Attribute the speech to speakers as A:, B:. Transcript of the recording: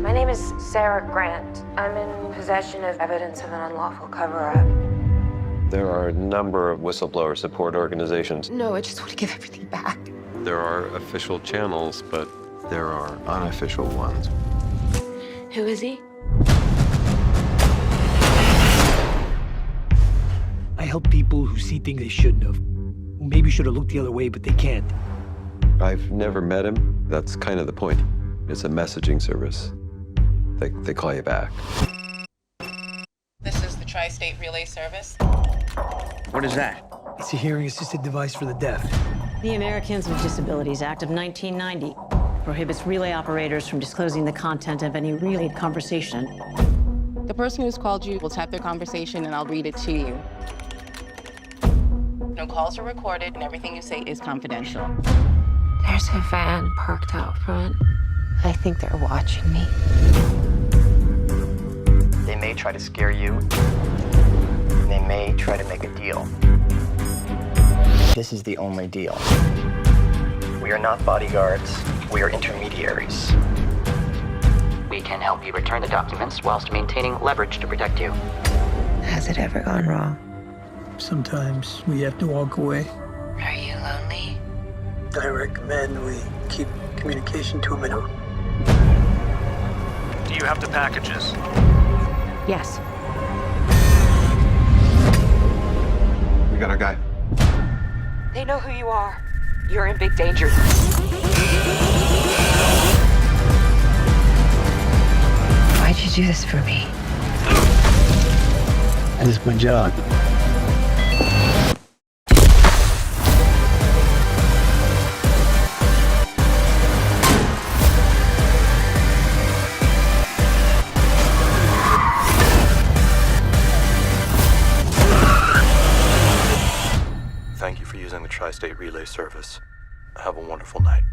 A: My name is Sarah Grant. I'm in possession of evidence of an unlawful cover-up.
B: There are a number of whistleblower support organizations.
A: No, I just want to give everything back.
B: There are official channels, but there are unofficial ones.
A: Who is he?
C: I help people who see things they shouldn't have, who maybe should have looked the other way, but they can't.
B: I've never met him. That's kind of the point. It's a messaging service. They call you back.
D: This is the Tri-State Relay Service.
E: What is that?
C: It's a hearing-assisted device for the deaf.
F: The Americans with Disabilities Act of 1990 prohibits relay operators from disclosing the content of any relayed conversation.
D: The person who's called you will type their conversation and I'll read it to you. No calls are recorded and everything you say is confidential.
A: There's a van parked out front. I think they're watching me.
E: They may try to scare you. They may try to make a deal. This is the only deal. We are not bodyguards. We are intermediaries. We can help you return the documents whilst maintaining leverage to protect you.
A: Has it ever gone wrong?
C: Sometimes we have to walk away.
A: Are you lonely?
C: I recommend we keep communication to a minimum.
G: Do you have the packages?
F: Yes.
B: We got our guy.
A: They know who you are. You're in big danger. Why'd you do this for me?
C: That is my job.
G: Thank you for using the Tri-State Relay Service. Have a wonderful night.